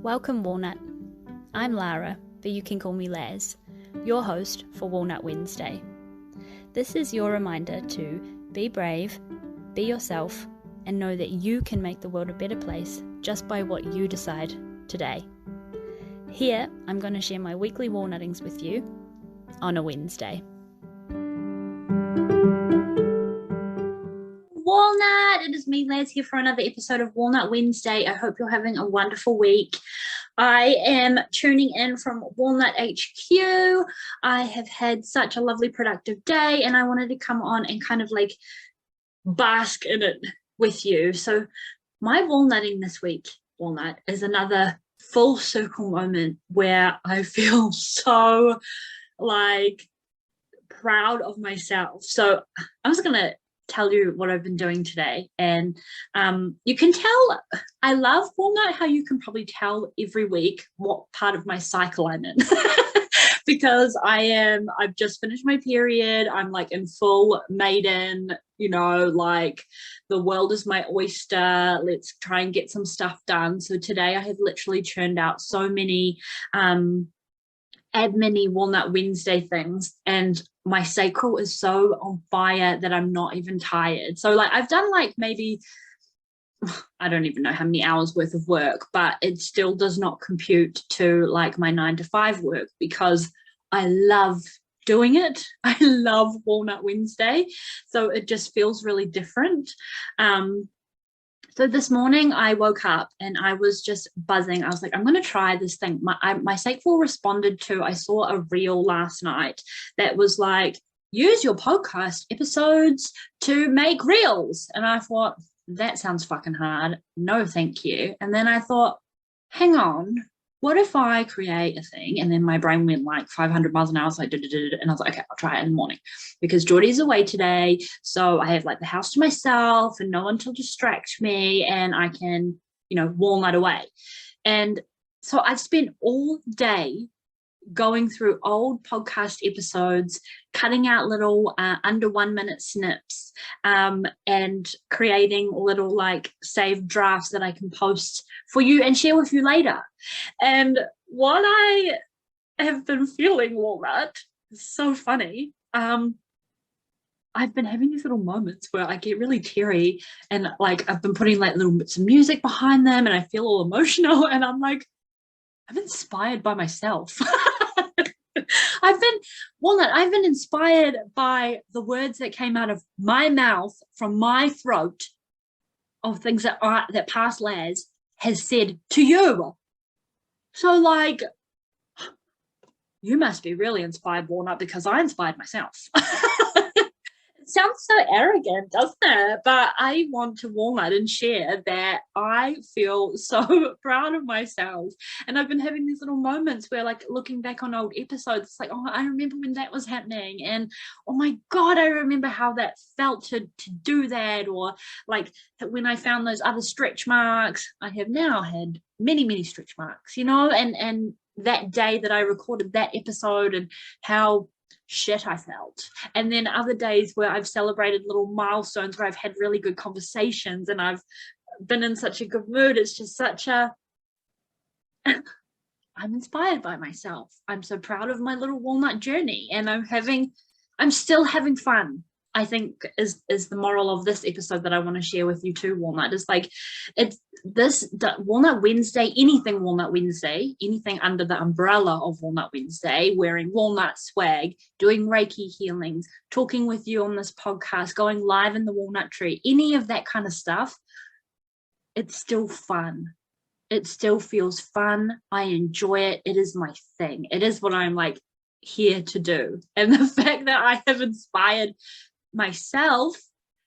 Welcome, Walnut. I'm Lara, but you can call me Laz, your host for Walnut Wednesday. This is your reminder to be brave, be yourself, and know that you can make the world a better place just by what you decide today. Here, I'm going to share my weekly walnuttings with you on a Wednesday. Walnut, it is me, Laz, here for another episode of Walnut Wednesday. I hope you're having a wonderful week. I am tuning in from Walnut HQ. I have had such a lovely, productive day, and I wanted to come on and kind of like bask in it with you. So my walnutting this week, Walnut, is another full circle moment where I feel so like proud of myself. So I'm just going to tell you what I've been doing today, and you can tell I love Walnut how you can probably tell every week what part of my cycle I'm in because I've just finished my period. I'm like in full maiden, like the world is my oyster, let's try and get some stuff done. So today I have literally churned out so many admin-y Walnut Wednesday things, and my sacral is so on fire that I'm not even tired. So like I've done like maybe, I don't even know how many hours worth of work, but it still does not compute to like my 9 to 5 work because I love doing it. I love Walnut Wednesday. So it just feels really different. So this morning I woke up and I was just buzzing. I was like, I'm going to try this thing. My sacral responded to, I saw a reel last night that was like, use your podcast episodes to make reels. And I thought, that sounds fucking hard. No, thank you. And then I thought, hang on, what if I create a thing? And then my brain went like 500 miles an hour. I was like, and I was like, okay, I'll try it in the morning because Jordy's away today. So I have like the house to myself and no one to distract me, and I can, walnut away. And so I've spent all day going through old podcast episodes, cutting out little under 1 minute snips, and creating little like saved drafts that I can post for you and share with you later. And what I have been feeling, Walnut, is so funny. I've been having these little moments where I get really teary, and like I've been putting like little bits of music behind them, and I feel all emotional, and I'm like, I'm inspired by myself. I've been inspired by the words that came out of my mouth from my throat of things that past Laz has said to you. So like, you must be really inspired, Walnut, because I inspired myself. It sounds so arrogant, doesn't it? But I want to Walnut and share that I feel so proud of myself. And I've been having these little moments where like looking back on old episodes, it's like, oh, I remember when that was happening. And oh my God, I remember how that felt to do that. Or like when I found those other stretch marks, I have now had many, many stretch marks, and that day that I recorded that episode and how shit I felt. And then other days where I've celebrated little milestones where I've had really good conversations and I've been in such a good mood. It's just I'm inspired by myself. I'm so proud of my little walnut journey, and I'm still having fun, I think is the moral of this episode that I want to share with you too, Walnut. Is like, it's this Walnut Wednesday, anything Walnut Wednesday, anything under the umbrella of Walnut Wednesday, wearing walnut swag, doing Reiki healings, talking with you on this podcast, going live in the walnut tree, any of that kind of stuff, it's still fun. It still feels fun. I enjoy it. It is my thing. It is what I'm like here to do. And the fact that I have inspired myself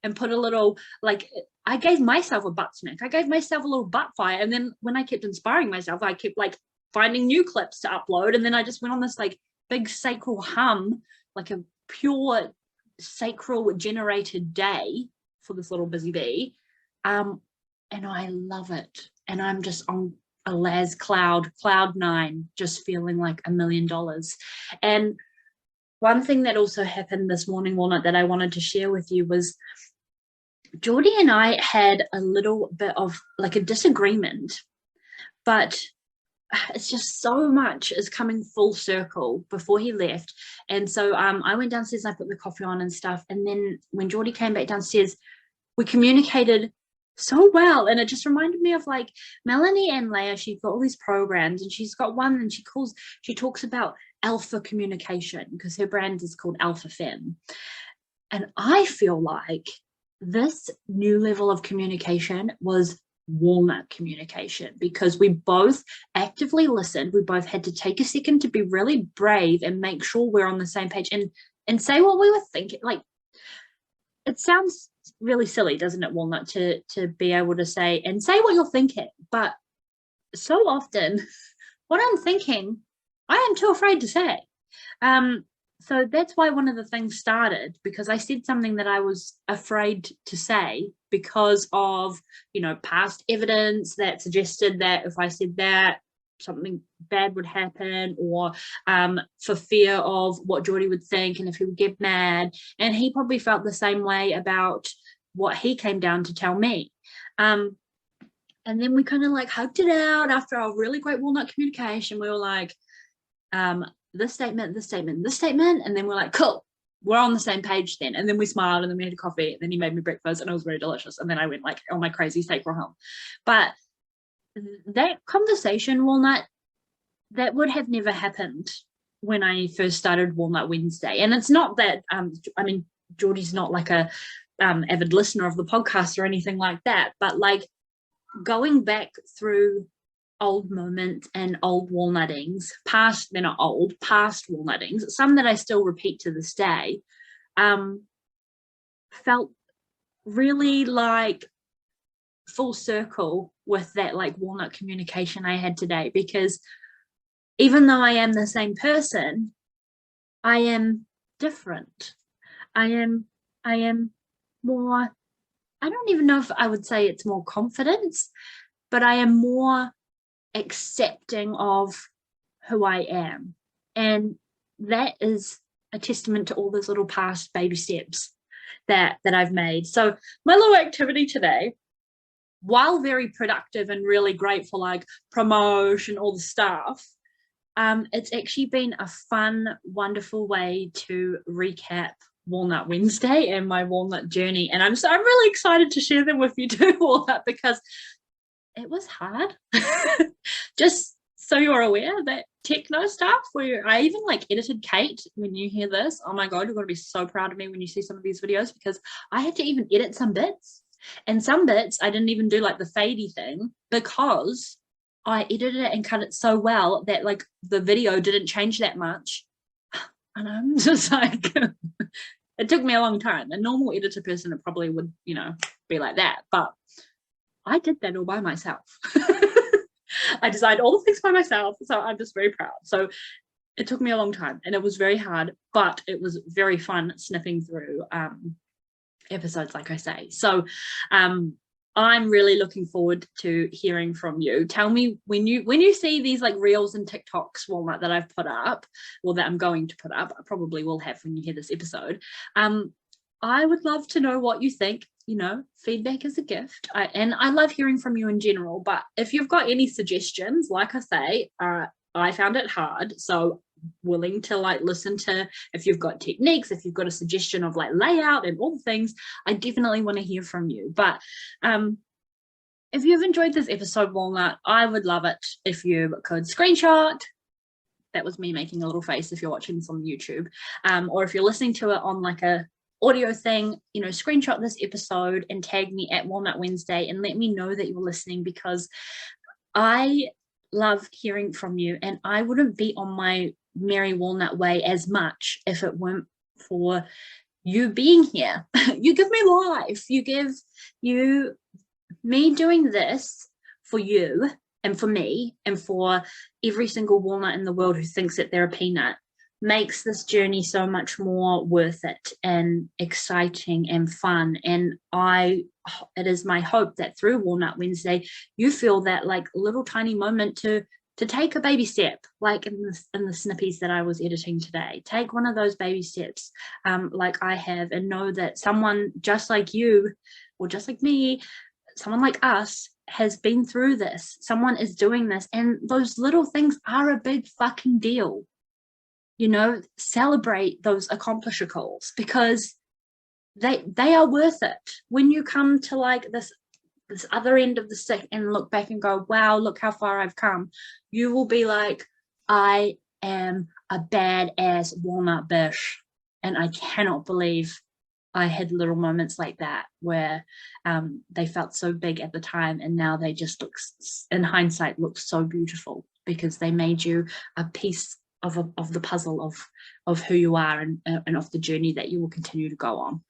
and put a little, like, I gave myself a butt smack. I gave myself a little butt fire. And then when I kept inspiring myself, I kept like finding new clips to upload. And then I just went on this like big sacral hum, like a pure sacral generated day for this little busy bee. And I love it. And I'm just on a Laz cloud 9, just feeling like $1 million. And one thing that also happened this morning, Walnut, that I wanted to share with you was Jordy and I had a little bit of like a disagreement, but it's just so much is coming full circle before he left. And so I went downstairs and I put the coffee on and stuff. And then when Jordy came back downstairs, we communicated so well. And it just reminded me of like Melanie and Leia. She's got all these programs, and she's got one, and she talks about alpha communication because her brand is called Alpha Femme. And I feel like this new level of communication was Walnut Communication, because we both actively listened. We both had to take a second to be really brave and make sure we're on the same page and say what we were thinking. Like, it sounds really silly, doesn't it, Walnut, to be able to say what you're thinking, but so often what I'm thinking, I am too afraid to say. So that's why one of the things started, because I said something that I was afraid to say because of, past evidence that suggested that if I said that, something bad would happen, or for fear of what Jordy would think and if he would get mad. And he probably felt the same way about what he came down to tell me. And then we kind of like hugged it out after our really great Walnut communication. We were like, this statement, this statement, this statement. And then we're like, cool, we're on the same page then. And then we smiled, and then we had a coffee, and then he made me breakfast, and it was very delicious. And then I went like on my crazy sacral home. But that conversation, Walnut, that would have never happened when I first started Walnut Wednesday. And it's not that, Jordy's not like a avid listener of the podcast or anything like that, but like going back through old moments and old walnuttings, past walnuttings, some that I still repeat to this day, felt really like full circle with that like Walnut communication I had today. Because even though I am the same person, I am different. I am more, I don't even know if I would say it's more confidence, but I am more accepting of who I am. And that is a testament to all those little past baby steps that I've made. So my little activity today, while very productive and really great for like promotion, all the stuff, it's actually been a fun, wonderful way to recap Walnut Wednesday and my walnut journey. And I'm really excited to share them with you too, Walnut, because it was hard. Just so you're aware, that techno stuff where I even like edited Kate. When you hear this, oh my God, you're going to be so proud of me when you see some of these videos, because I had to even edit some bits. And some bits I didn't even do like the fadey thing, because I edited it and cut it so well that like the video didn't change that much. And I'm just like, it took me a long time. A normal editor person, it probably would, be like that. But I did that all by myself. I designed all the things by myself. So I'm just very proud. So it took me a long time, and it was very hard, but it was very fun sniffing through episodes, like I say. So I'm really looking forward to hearing from you. Tell me when you see these like reels and TikToks, Walnut, that I've put up, or that I'm going to put up. I probably will have when you hear this episode. I would love to know what you think. Feedback is a gift, and I love hearing from you in general. But if you've got any suggestions, like I say, I found it hard, so willing to like listen to if you've got techniques, if you've got a suggestion of like layout and all the things. I definitely want to hear from you. But if you've enjoyed this episode, Walnut, I would love it if you could screenshot. That was me making a little face if you're watching this on YouTube, or if you're listening to it on like a audio thing, screenshot this episode and tag me at Walnut Wednesday and let me know that you're listening, because I love hearing from you, and I wouldn't be on my merry walnut way as much if it weren't for you being here. You give me life. Me doing this for you and for me and for every single walnut in the world who thinks that they're a peanut makes this journey so much more worth it and exciting and fun. And it is my hope that through Walnut Wednesday, you feel that like little tiny moment to take a baby step, like in the snippies that I was editing today. Take one of those baby steps like I have, and know that someone just like you or just like me someone like us has been through this. Someone is doing this, and those little things are a big fucking deal. You know, celebrate those accomplishments because they are worth it. When you come to like this other end of the stick and look back and go, wow, look how far I've come, you will be like, I am a badass walnut bitch. And I cannot believe I had little moments like that where they felt so big at the time, and now they just look, in hindsight, look so beautiful because they made you a piece of the puzzle of who you are and of the journey that you will continue to go on.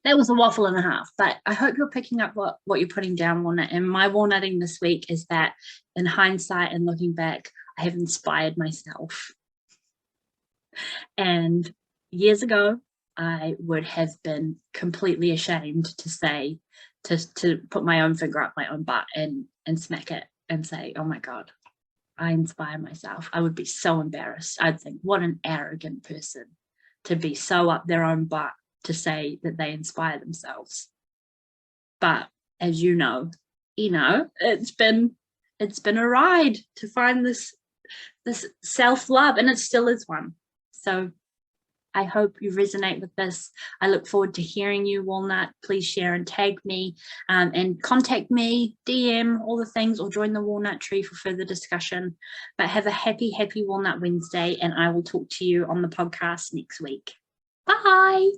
That was a waffle and a half, but I hope you're picking up what you're putting down, Walnut. And my walnutting this week is that in hindsight and looking back, I have inspired myself. And years ago, I would have been completely ashamed to say, to put my own finger up my own butt and smack it and say, oh my God, I inspire myself. I would be so embarrassed. I'd think, what an arrogant person to be so up their own butt to say that they inspire themselves. But as you know, it's been a ride to find this self-love, and it still is one. So I hope you resonate with this. I look forward to hearing you, Walnut. Please share and tag me, and contact me, DM, all the things, or join the Walnut Tree for further discussion. But have a happy Walnut Wednesday, and I will talk to you on the podcast next week. Bye.